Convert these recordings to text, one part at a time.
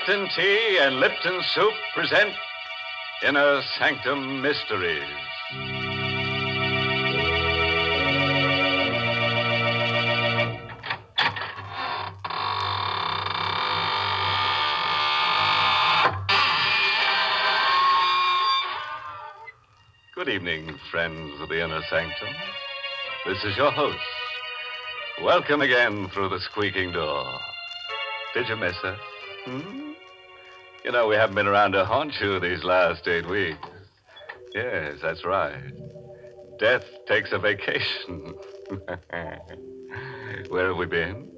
Lipton Tea and Lipton Soup present Inner Sanctum Mysteries. Good evening, friends of the Inner Sanctum. This is your host. Welcome again through the squeaking door. Did you miss us? You know, we haven't been around to haunt you these last 8 weeks. Yes, that's right. Death takes a vacation. Where have we been?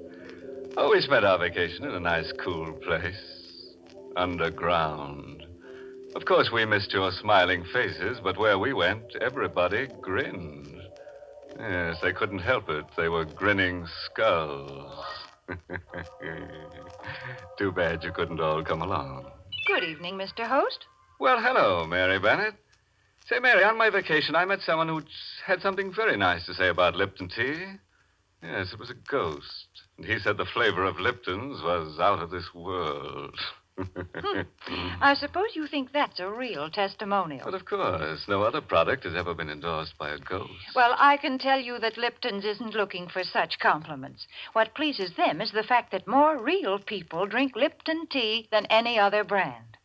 Oh, we spent our vacation in a nice, cool place. Underground. Of course, we missed your smiling faces, but where we went, everybody grinned. Yes, they couldn't help it. They were grinning skulls. Too bad you couldn't all come along. Good evening, Mr. Host. Well, hello, Mary Bennett. Say, Mary, on my vacation, I met someone who had something very nice to say about Lipton tea. Yes, it was a ghost. And he said the flavor of Lipton's was out of this world. I suppose you think that's a real testimonial. But of course, no other product has ever been endorsed by a ghost. Well, I can tell you that Lipton's isn't looking for such compliments. What pleases them is the fact that more real people drink Lipton tea than any other brand.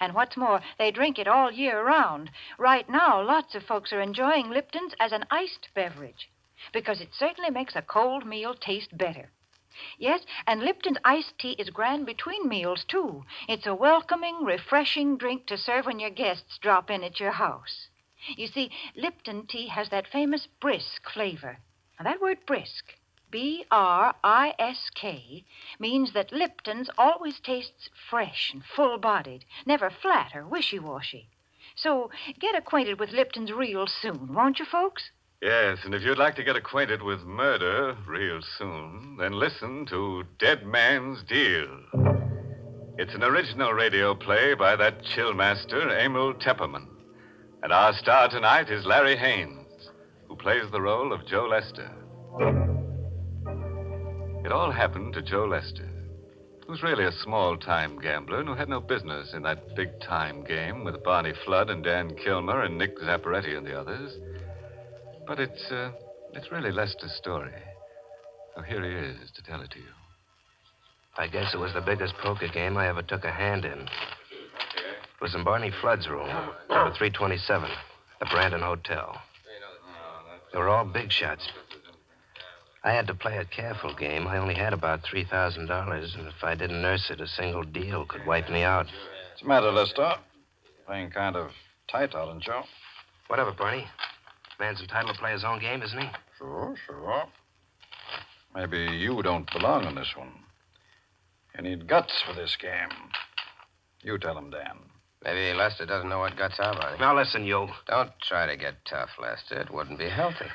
And what's more, they drink it all year round. Right now, lots of folks are enjoying Lipton's as an iced beverage because it certainly makes a cold meal taste better. Yes, and Lipton's iced tea is grand between meals, too. It's a welcoming, refreshing drink to serve when your guests drop in at your house. You see, Lipton tea has that famous brisk flavor. Now, that word brisk, B-R-I-S-K, means that Lipton's always tastes fresh and full-bodied, never flat or wishy-washy. So get acquainted with Lipton's real soon, won't you, folks? Yes, and if you'd like to get acquainted with murder real soon, then listen to Dead Man's Deal. It's an original radio play by that chill master, Emil Tepperman. And our star tonight is Larry Haynes, who plays the role of Joe Lester. It all happened to Joe Lester, who's really a small-time gambler and who had no business in that big-time game with Barney Flood and Dan Kilmer and Nick Zapparetti and the others. But it's really Lester's story. So here he is to tell it to you. I guess it was the biggest poker game I ever took a hand in. It was in Barney Flood's room, number 327, the Brandon Hotel. They were all big shots. I had to play a careful game. I only had about $3,000, and if I didn't nurse it, a single deal could wipe me out. What's the matter, Lester? Playing kind of tight, aren't you? Whatever, Barney. Man's entitled to play his own game, isn't he? Sure. Maybe you don't belong in this one. You need guts for this game. You tell him, Dan. Maybe Lester doesn't know what guts are, Barney. Now, listen, you. Don't try to get tough, Lester. It wouldn't be healthy.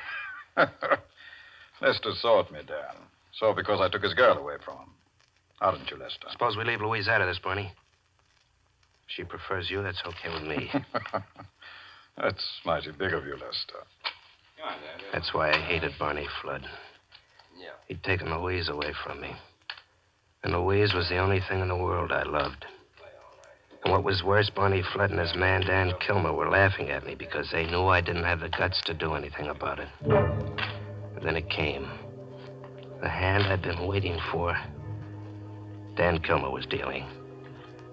Lester saw at me, Dan. So because I took his girl away from him. How didn't you, Lester? Suppose we leave Louise out of this, Barney. If she prefers you, that's okay with me. That's mighty big of you, Lester. That's why I hated Barney Flood. He'd taken Louise away from me. And Louise was the only thing in the world I loved. And what was worse, Barney Flood and his man, Dan Kilmer, were laughing at me because they knew I didn't have the guts to do anything about it. And then it came. The hand I'd been waiting for. Dan Kilmer was dealing.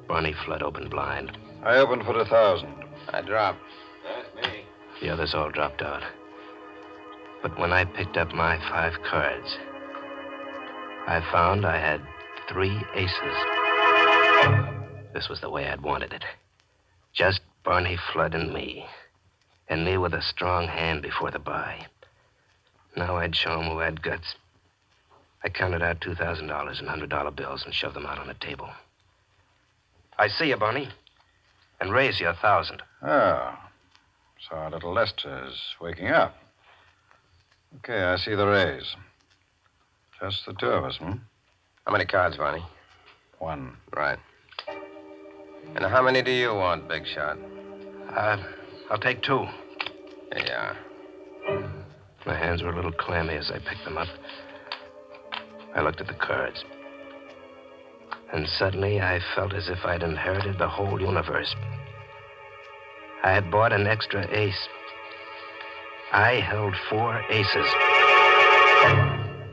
Barney Flood opened blind. I opened for 1,000. I dropped. That's me. The others all dropped out. But when I picked up my 5 cards, I found I had 3 aces. This was the way I'd wanted it. Just Barney Flood and me. And me with a strong hand before the buy. Now I'd show him who had guts. I counted out $2,000 in $100 bills and shoved them out on the table. I see you, Barney. And raise you 1,000. Oh. So our little Lester's waking up. Okay, I see the raise. Just the 2 of us, How many cards, Barney? 1. Right. And how many do you want, Big Shot? I'll take 2. Here you are. My hands were a little clammy as I picked them up. I looked at the cards. And suddenly I felt as if I'd inherited the whole universe. I had bought an extra ace. I held 4 aces.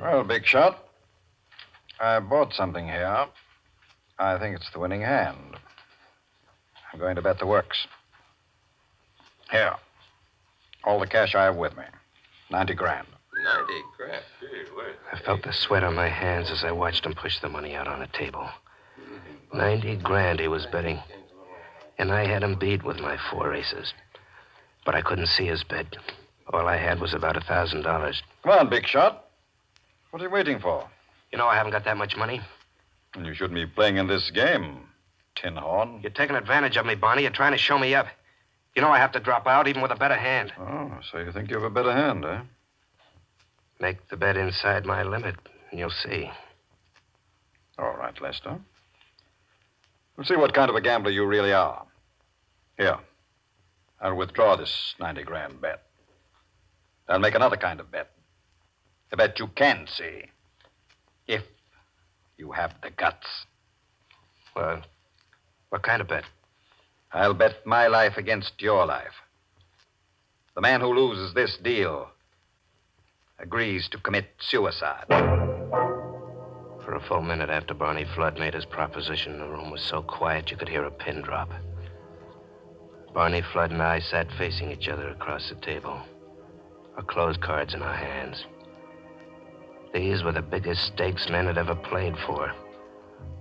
Well, big shot, I bought something here. I think it's the winning hand. I'm going to bet the works. Here. All the cash I have with me. 90 grand. 90 grand. I felt the sweat on my hands as I watched him push the money out on the table. 90 grand he was betting. And I had him beat with my 4 aces. But I couldn't see his bet. All I had was about $1,000. Come on, big shot. What are you waiting for? You know I haven't got that much money. And you shouldn't be playing in this game, Tin Horn. You're taking advantage of me, Barney. You're trying to show me up. You know I have to drop out even with a better hand. Oh, so you think you have a better hand, eh? Make the bet inside my limit, and you'll see. All right, Lester. We'll see what kind of a gambler you really are. Here. I'll withdraw this 90 grand bet. I'll make another kind of bet. A bet you can see. If you have the guts. Well, what kind of bet? I'll bet my life against your life. The man who loses this deal agrees to commit suicide. For a full minute after Barney Flood made his proposition, the room was so quiet you could hear a pin drop. Barney Flood and I sat facing each other across the table, our closed cards in our hands. These were the biggest stakes men had ever played for.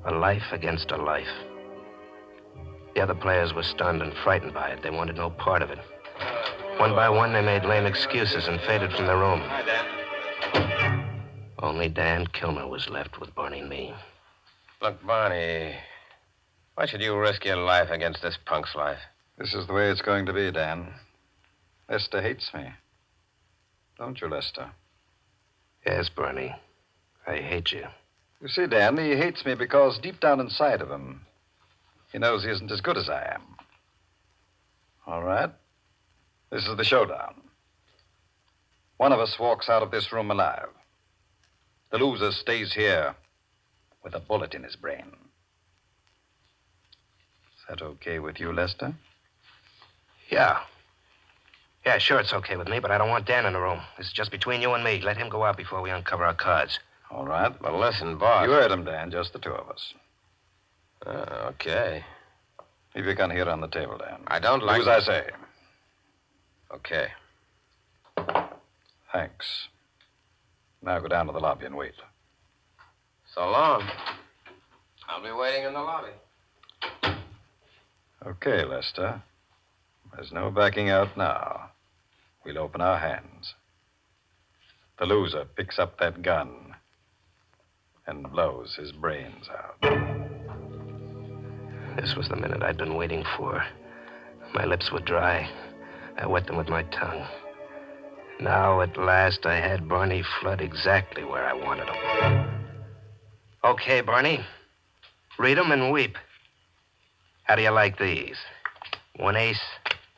A life against a life. The other players were stunned and frightened by it. They wanted no part of it. One by one, they made lame excuses and faded from the room. Hi, Dan. Only Dan Kilmer was left with Barney and me. Look, Barney, why should you risk your life against this punk's life? This is the way it's going to be, Dan. Lester hates me. Don't you, Lester? Yes, Barney. I hate you. You see, Dan, he hates me because deep down inside of him, he knows he isn't as good as I am. All right. This is the showdown. One of us walks out of this room alive. The loser stays here with a bullet in his brain. Is that okay with you, Lester? Yeah. Yeah, sure, it's okay with me, but I don't want Dan in the room. This is just between you and me. Let him go out before we uncover our cards. All right. But listen, boss. You heard him, Dan. Just the 2 of us. Okay. Leave your gun here on the table, Dan. I don't like... Do as I say. Okay. Thanks. Now go down to the lobby and wait. So long. I'll be waiting in the lobby. Okay, Lester. There's no backing out now. We'll open our hands. The loser picks up that gun and blows his brains out. This was the minute I'd been waiting for. My lips were dry. I wet them with my tongue. Now, at last, I had Barney Flood exactly where I wanted him. Okay, Barney. Read 'em and weep. How do you like these? 1 ace,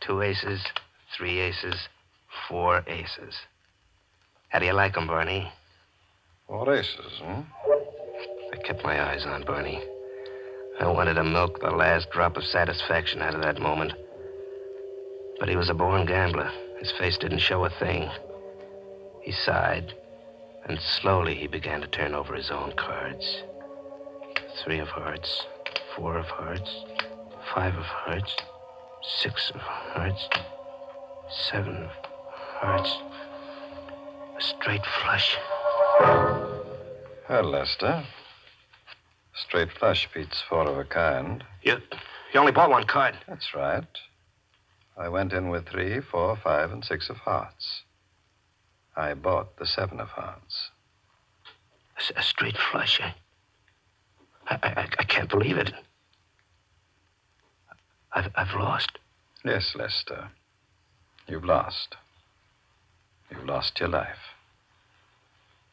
2 aces, 3 aces, 4 aces. How do you like 'em, Barney? 4 aces, huh? I kept my eyes on Barney. I wanted to milk the last drop of satisfaction out of that moment. But he was a born gambler. His face didn't show a thing. He sighed, and slowly he began to turn over his own cards. 3 of hearts, 4 of hearts, 5 of hearts, 6 of hearts, 7 of hearts. A straight flush. Well, Lester. Straight flush beats 4 of a kind. You only bought 1 card. That's right. I went in with 3, 4, 5, and 6 of hearts. I bought the 7 of hearts. A straight flush. I can't believe it. I've lost. Yes, Lester. You've lost. You've lost your life.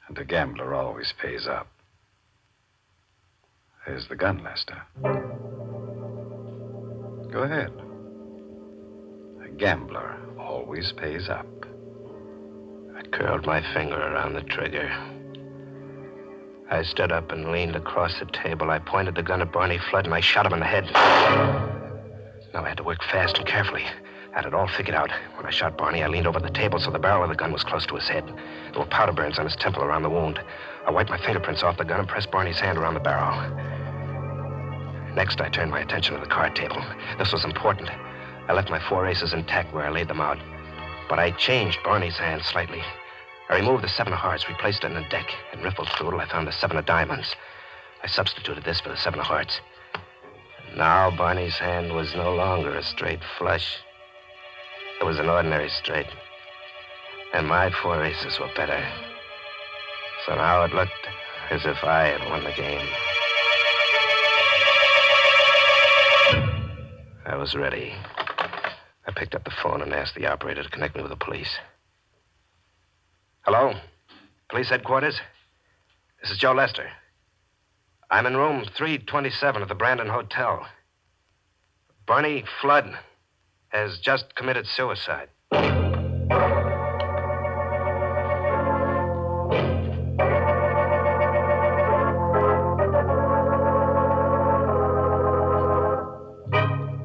And a gambler always pays up. Here's the gun, Lester. Go ahead. A gambler always pays up. I curled my finger around the trigger. I stood up and leaned across the table. I pointed the gun at Barney Flood, and I shot him in the head. Now I had to work fast and carefully. I had it all figured out. When I shot Barney, I leaned over the table so the barrel of the gun was close to his head. There were powder burns on his temple around the wound. I wiped my fingerprints off the gun and pressed Barney's hand around the barrel. Next, I turned my attention to the card table. This was important. I left my 4 aces intact where I laid them out. But I changed Barney's hand slightly. I removed the 7 of hearts, replaced it in the deck, and riffled through it. I found the 7 of diamonds. I substituted this for the 7 of hearts. And now Barney's hand was no longer a straight flush. It was an ordinary straight. And my 4 aces were better. So now it looked as if I had won the game. I was ready. I picked up the phone and asked the operator to connect me with the police. Hello? Police headquarters? This is Joe Lester. I'm in room 327 at the Brandon Hotel. Barney Flood has just committed suicide.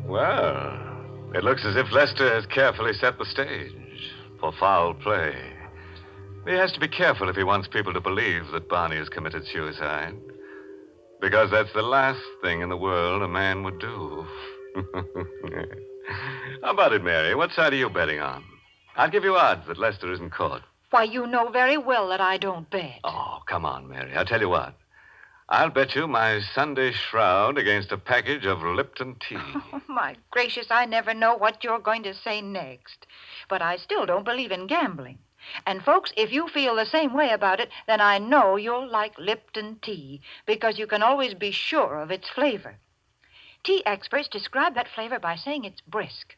Well, it looks as if Lester has carefully set the stage for foul play. He has to be careful if he wants people to believe that Barney has committed suicide. Because that's the last thing in the world a man would do. How about it, Mary? What side are you betting on? I'll give you odds that Lester isn't caught. Why, you know very well that I don't bet. Oh, come on, Mary. I'll tell you what. I'll bet you my Sunday shroud against a package of Lipton tea. Oh, my gracious, I never know what you're going to say next. But I still don't believe in gambling. And, folks, if you feel the same way about it, then I know you'll like Lipton tea, because you can always be sure of its flavor. Tea experts describe that flavor by saying it's brisk.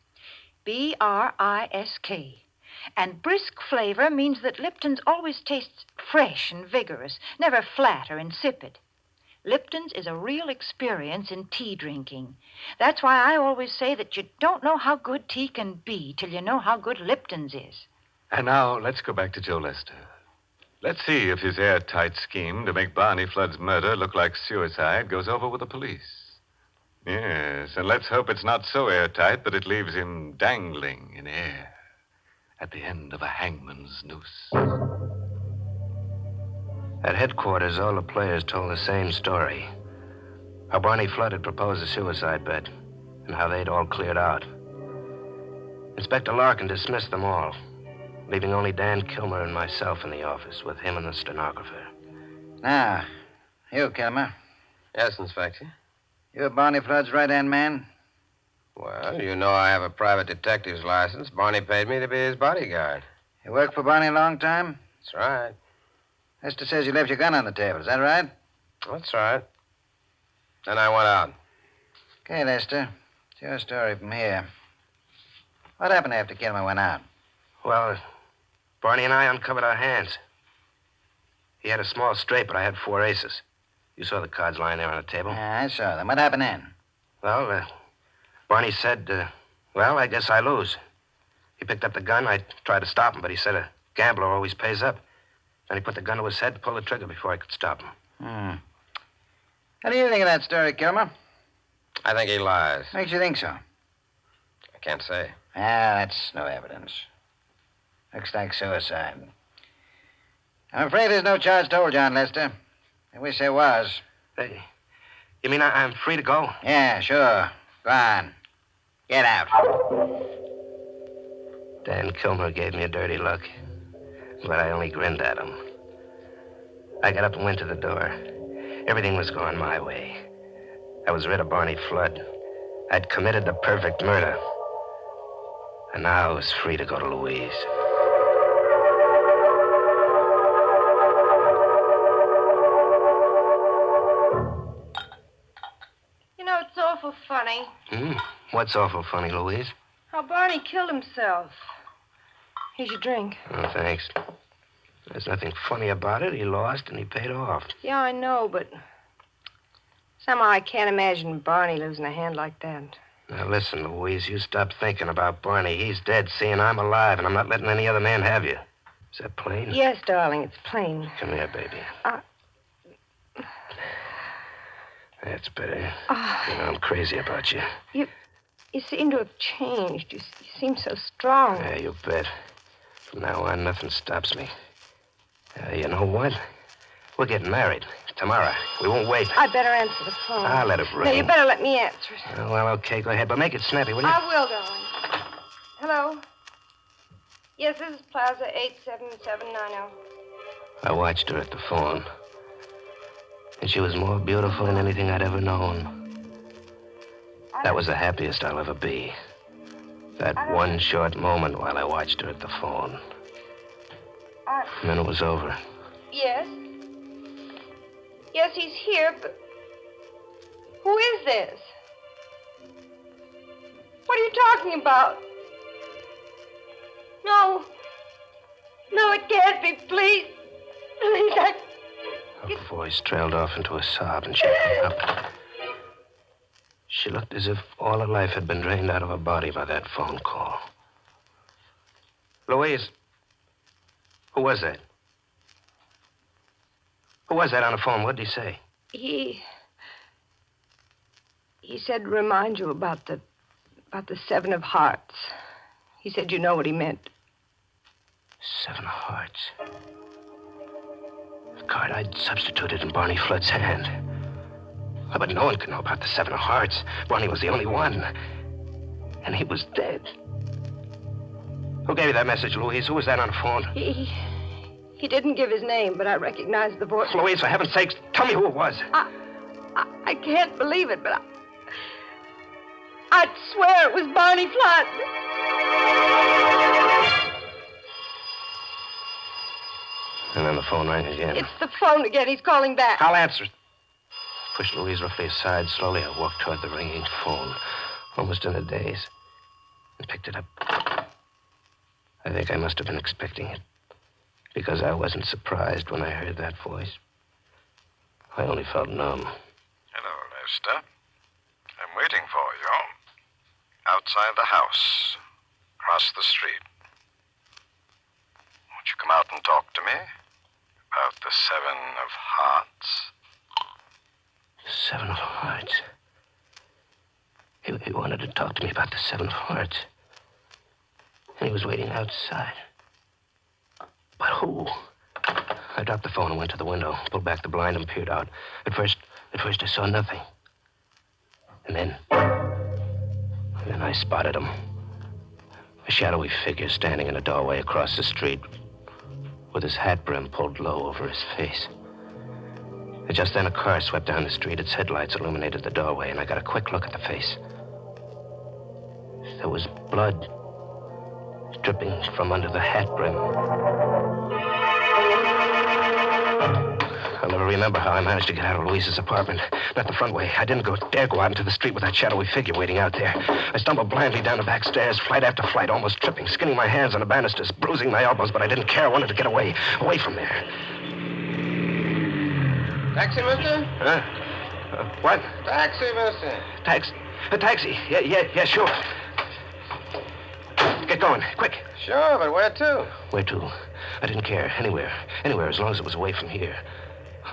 B-R-I-S-K. And brisk flavor means that Lipton's always tastes fresh and vigorous, never flat or insipid. Lipton's is a real experience in tea drinking. That's why I always say that you don't know how good tea can be till you know how good Lipton's is. And now, let's go back to Joe Lester. Let's see if his airtight scheme to make Barney Flood's murder look like suicide goes over with the police. Yes, and let's hope it's not so airtight that it leaves him dangling in air at the end of a hangman's noose. At headquarters, all the players told the same story. How Barney Flood had proposed a suicide bet, and how they'd all cleared out. Inspector Larkin dismissed them all, leaving only Dan Kilmer and myself in the office with him and the stenographer. Now, you, Kilmer. Yes, Inspector. You're Barney Flood's right-hand man? Well, you know I have a private detective's license. Barney paid me to be his bodyguard. You worked for Barney a long time? That's right. Lester says you left your gun on the table. Is that right? That's right. Then I went out. Okay, Lester. It's your story from here. What happened after Kilmer went out? Well, Barney and I uncovered our hands. He had a small straight, but I had 4 aces. You saw the cards lying there on the table. Yeah, I saw them. What happened then? Well, Barney said, well, I guess I lose. He picked up the gun. I tried to stop him, but he said a gambler always pays up. Then he put the gun to his head and pulled the trigger before I could stop him. What do you think of that story, Kilmer? I think he lies. Makes you think so? I can't say. Ah, that's no evidence. Looks like suicide. I'm afraid there's no charge told, John Lester. I wish there was. Hey, you mean I'm free to go? Yeah, sure. Go on. Get out. Dan Kilmer gave me a dirty look, but I only grinned at him. I got up and went to the door. Everything was going my way. I was rid of Barney Flood. I'd committed the perfect murder. And now I was free to go to Louise. You know, it's awful funny. What's awful funny, Louise? How Barney killed himself. Here's your drink. Oh, thanks. There's nothing funny about it. He lost and he paid off. Yeah, I know, but somehow I can't imagine Barney losing a hand like that. Now, listen, Louise, you stop thinking about Barney. He's dead, see, and I'm alive, and I'm not letting any other man have you. Is that plain? Yes, darling, it's plain. Come here, baby. That's better. Oh, You know, I'm crazy about you. you seem to have changed. You seem so strong. Yeah, you bet. From now on, nothing stops me. You know what? We're getting married tomorrow. We won't wait. I better answer the phone. I'll let it ring. No, you better let me answer it. Oh, well, okay, go ahead. But make it snappy, will you? I will, darling. Hello? Yes, this is Plaza 87790. I watched her at the phone. And she was more beautiful than anything I'd ever known. That was the happiest I'll ever be. That one short moment while I watched her at the phone. And then it was over. Yes? Yes, he's here, but... Who is this? What are you talking about? No. No, it can't be. Please. Please, Her voice trailed off into a sob, and she hung up. She looked as if all her life had been drained out of her body by that phone call. Louise, who was that? Who was that on the phone? What did he say? He said to remind you about the Seven of Hearts. He said you know what he meant. Seven of Hearts. The card I'd substituted in Barney Flood's hand. Oh, but no one could know about the Seven of Hearts. Barney was the only one. And he was dead. Who gave you that message, Louise? Who was that on the phone? He didn't give his name, but I recognized the voice. Louise, for heaven's sakes, tell me who it was. I can't believe it, but I'd swear it was Barney Flood. And then the phone rang again. It's the phone again. He's calling back. I'll answer it. Pushed Louise roughly aside. Slowly, I walked toward the ringing phone, almost in a daze, and picked it up. I think I must have been expecting it, because I wasn't surprised when I heard that voice. I only felt numb. Hello, Lester. I'm waiting for you. Outside the house. Across the street. Won't you come out and talk to me? About the Seven of Hearts. Seven of Hearts. He wanted to talk to me about the Seven of Hearts. And he was waiting outside. But who? I dropped the phone and went to the window, pulled back the blind and peered out. At first I saw nothing. And then I spotted him. A shadowy figure standing in a doorway across the street with his hat brim pulled low over his face. And just then a car swept down the street. Its headlights illuminated the doorway, and I got a quick look at the face. There was blood dripping from under the hat brim. I'll never remember how I managed to get out of Louise's apartment. Not the front way. I didn't dare go out into the street with that shadowy figure waiting out there. I stumbled blindly down the back stairs, flight after flight, almost tripping, skinning my hands on the banisters, bruising my elbows, but I didn't care. I wanted to get away from there. Taxi, mister? Huh? What? Taxi, mister. A taxi. Yeah, sure. Get going, quick. Sure, but where to? Where to? I didn't care. Anywhere, as long as it was away from here.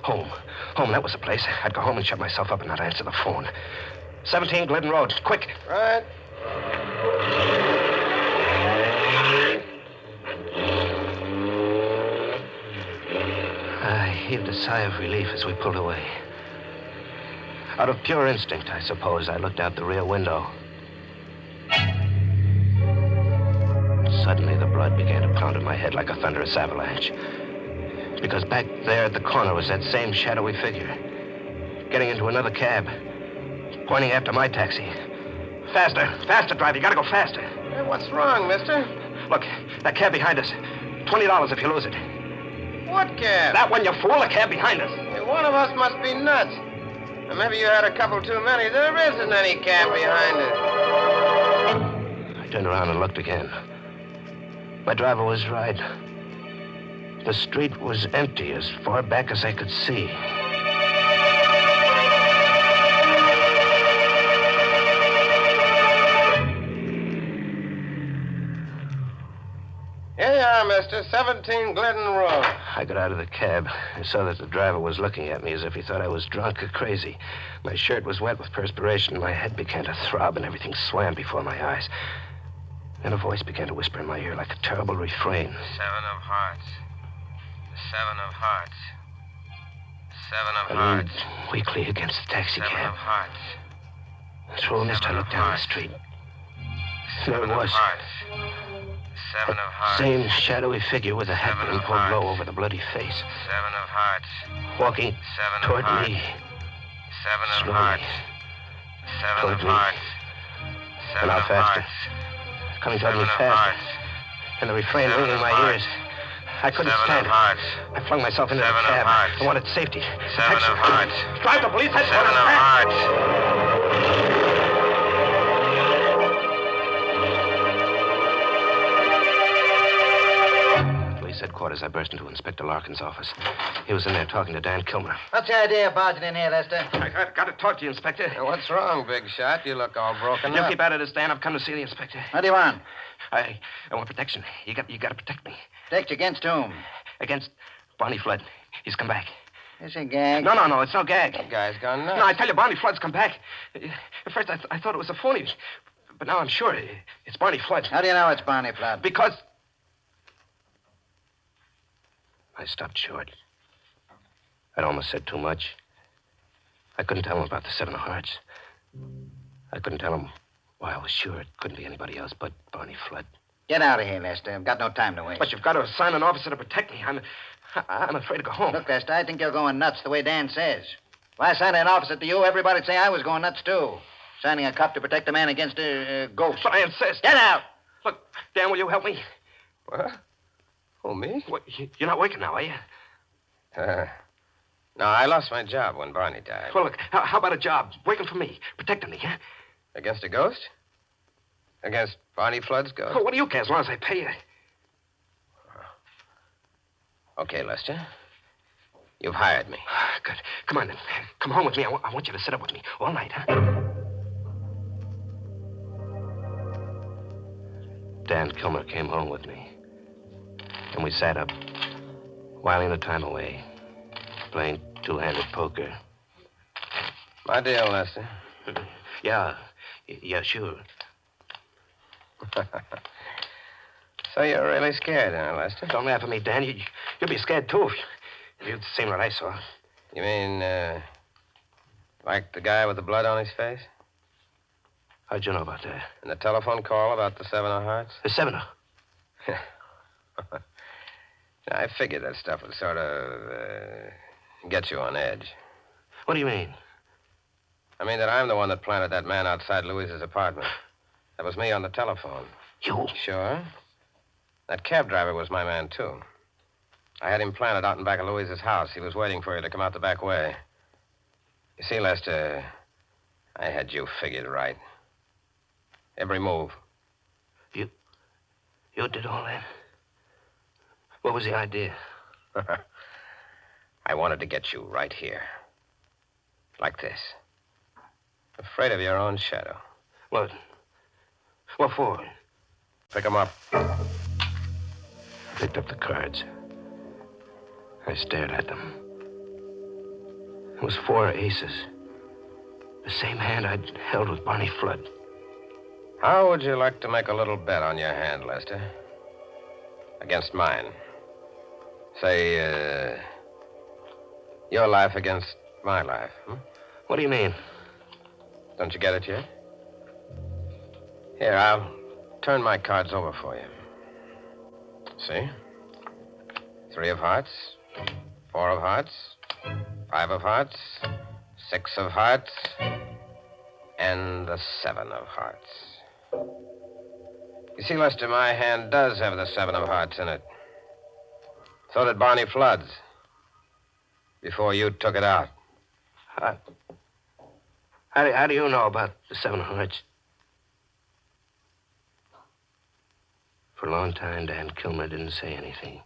Home, that was the place. I'd go home and shut myself up and not answer the phone. 17 Glidden Road, quick. Right. I heaved a sigh of relief as we pulled away. Out of pure instinct, I suppose, I looked out the rear window. Suddenly, the blood began to pound in my head like a thunderous avalanche. Because back there at the corner was that same shadowy figure, getting into another cab, pointing after my taxi. Faster, driver. You gotta go faster. Hey, what's wrong, mister? Look, that cab behind us. $20 if you lose it. What cab? That one, you fool. A cab behind us. Hey, one of us must be nuts. Or maybe you had a couple too many. There isn't any cab behind us. I turned around and looked again. My driver was right. The street was empty as far back as I could see. Here you are, Lester. 17 Glidden Road. I got out of the cab. I saw that the driver was looking at me as if he thought I was drunk or crazy. My shirt was wet with perspiration. My head began to throb, and everything swam before my eyes. Then a voice began to whisper in my ear like a terrible refrain. 7 of hearts. The 7 of hearts. 7 of I leaned hearts. weakly against the taxi 7 cab. of hearts. Through a mist, I looked down the street. There it was. 7 of hearts. Same shadowy figure with a hat brim pulled low over the bloody face. 7 of hearts. Walking 7 of toward hearts. me. 7 of Slowly. hearts. 7 Toward of me. hearts. And 7 now of faster. hearts. Coming toward 7 me of fast. hearts. And the refrain 7 ringing in of my hearts. ears. I couldn't 7 stand of it. hearts. I flung myself into the 7 of cab. hearts. I wanted safety. 7 of hearts. Drive the police 7 of hearts. Police headquarters. I burst into Inspector Larkin's office. He was in there talking to Dan Kilmer. What's the idea of barging in here, Lester? I got to talk to you, Inspector. Now, what's wrong, big shot? You look all broken You up. keep at it, Dan. I've come to see the inspector. What do you want? I want protection. You got to protect me Protect you against whom? against Barney Flood. He's come back. Is a gag? No, it's no gag. That guy's gone nuts. No, I tell you, Barney Flood's come back. At first, I thought it was a phony, but now I'm sure it's Barney Flood. How do you know it's Barney Flood? Because I stopped short. I'd almost said too much. I couldn't tell him about the 7 of hearts. I couldn't tell him why I was sure it couldn't be anybody else but Barney Flood. Get out of here, Lester. I've got no time to waste. But you've got to assign an officer to protect me. I'm afraid to go home. Look, Lester, I think you're going nuts the way Dan says. If I signed an officer to you, everybody'd say I was going nuts, too. Signing a cop to protect a man against a ghost. But I insist. Get out! Look, Dan, will you help me? What? Who, me? What, you're not working now, are you? No, I lost my job when Barney died. Well, look, how about a job? Working for me, protecting me, huh? Against a ghost? Against Barney Flood's ghost? Well, what do you care as long as I pay you? Okay, Lester. You've hired me. Good. Come on, then. Come home with me. I want you to sit up with me all night, huh? Dan Kilmer came home with me. And we sat up, whiling the time away, playing two-handed poker. My deal, Lester. Yeah, sure. So you're really scared, huh, Lester? Don't laugh at me, Dan. You'd be scared, too, if you'd seen what I saw. You mean, like the guy with the blood on his face? How'd you know about that? And the telephone call about the 7 of hearts? The 7 of... I figured that stuff would sort of get you on edge. What do you mean? I mean that I'm the one that planted that man outside Louise's apartment. That was me on the telephone. You? Sure. That cab driver was my man, too. I had him planted out in back of Louise's house. He was waiting for you to come out the back way. You see, Lester, I had you figured right. Every move. You did all that? What was the idea? I wanted to get you right here. Like this. Afraid of your own shadow. What? What for? Pick 'em up. I picked up the cards. I stared at them. It was 4 aces. The same hand I'd held with Barney Flood. How would you like to make a little bet on your hand, Lester? Against mine. Say, your life against my life. What do you mean? Don't you get it yet? Here, I'll turn my cards over for you. See? 3 of hearts, 4 of hearts, 5 of hearts, 6 of hearts, and the 7 of hearts. You see, Lester, my hand does have the 7 of hearts in it. So did Barney Flood's. Before you took it out. How do you know about the 7 of hearts? For a long time, Dan Kilmer didn't say anything.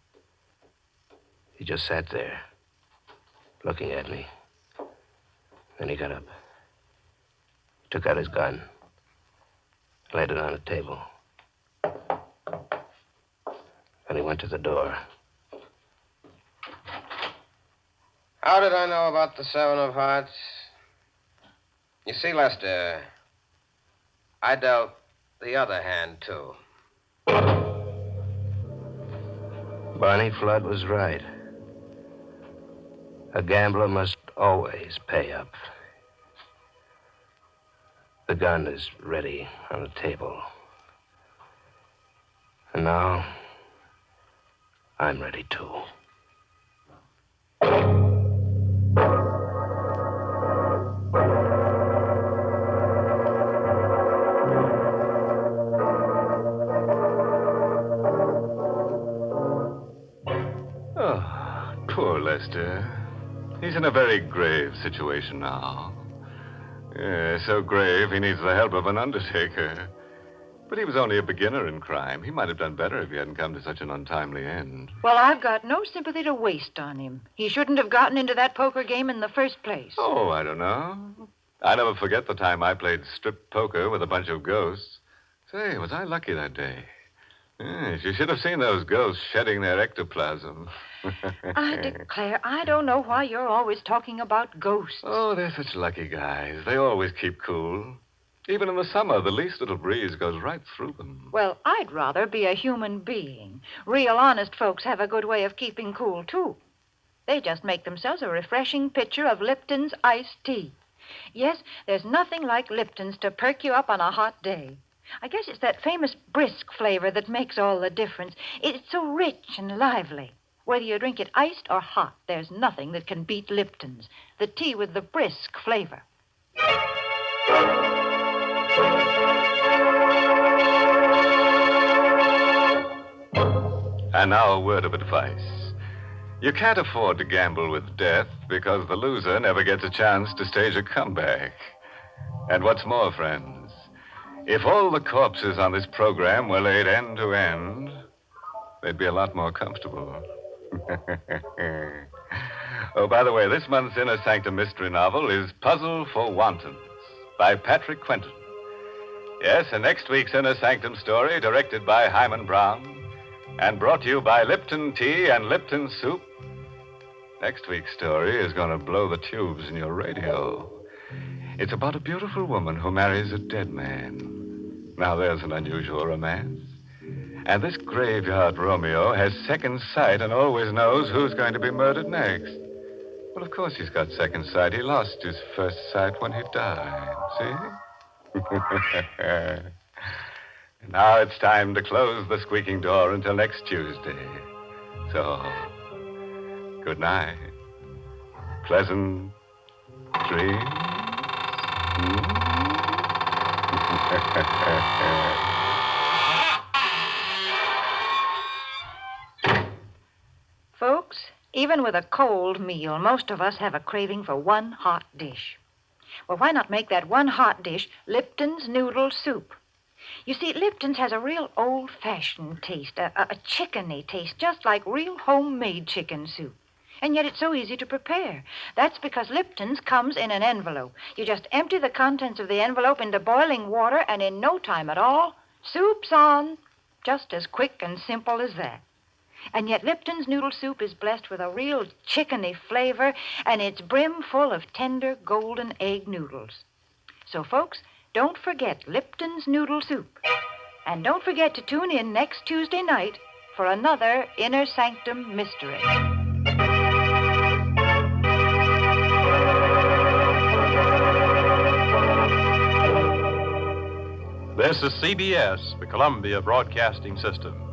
He just sat there, looking at me. Then he got up. He took out his gun, laid it on the table. And he went to the door. How did I know about the 7 of hearts? You see, Lester, I dealt the other hand, too. Barney Flood was right. A gambler must always pay up. The gun is ready on the table. And now, I'm ready too. Oh, poor Lester. He's in a very grave situation now. Yeah, so grave he needs the help of an undertaker. But he was only a beginner in crime. He might have done better if he hadn't come to such an untimely end. Well, I've got no sympathy to waste on him. He shouldn't have gotten into that poker game in the first place. Oh, I don't know. I never forget the time I played strip poker with a bunch of ghosts. Say, was I lucky that day? Yes, you should have seen those ghosts shedding their ectoplasm. I declare, I don't know why you're always talking about ghosts. Oh, they're such lucky guys. They always keep cool. Even in the summer, the least little breeze goes right through them. Well, I'd rather be a human being. Real honest folks have a good way of keeping cool, too. They just make themselves a refreshing pitcher of Lipton's iced tea. Yes, there's nothing like Lipton's to perk you up on a hot day. I guess it's that famous brisk flavor that makes all the difference. It's so rich and lively. Whether you drink it iced or hot, there's nothing that can beat Lipton's, the tea with the brisk flavor. And now a word of advice. You can't afford to gamble with death because the loser never gets a chance to stage a comeback. And what's more, friends, if all the corpses on this program were laid end to end, they'd be a lot more comfortable. Oh, by the way, this month's Inner Sanctum Mystery novel is Puzzle for Wantons by Patrick Quentin. Yes, and next week's Inner Sanctum story, directed by Himan Brown and brought to you by Lipton Tea and Lipton Soup. Next week's story is going to blow the tubes in your radio. It's about a beautiful woman who marries a dead man. Now, there's an unusual romance. And this graveyard Romeo has second sight and always knows who's going to be murdered next. Well, of course he's got second sight. He lost his first sight when he died, see? Now it's time to close the squeaking door until next Tuesday. So, good night. Pleasant dreams. Folks, even with a cold meal, most of us have a craving for one hot dish. Well, why not make that one hot dish Lipton's noodle soup? You see, Lipton's has a real old-fashioned taste, a chickeny taste, just like real homemade chicken soup. And yet it's so easy to prepare. That's because Lipton's comes in an envelope. You just empty the contents of the envelope into boiling water, and in no time at all, soup's on. Just as quick and simple as that. And yet Lipton's noodle soup is blessed with a real chickeny flavor, and it's brim full of tender golden egg noodles. So, folks, don't forget Lipton's noodle soup. And don't forget to tune in next Tuesday night for another Inner Sanctum Mystery. This is CBS, the Columbia Broadcasting System.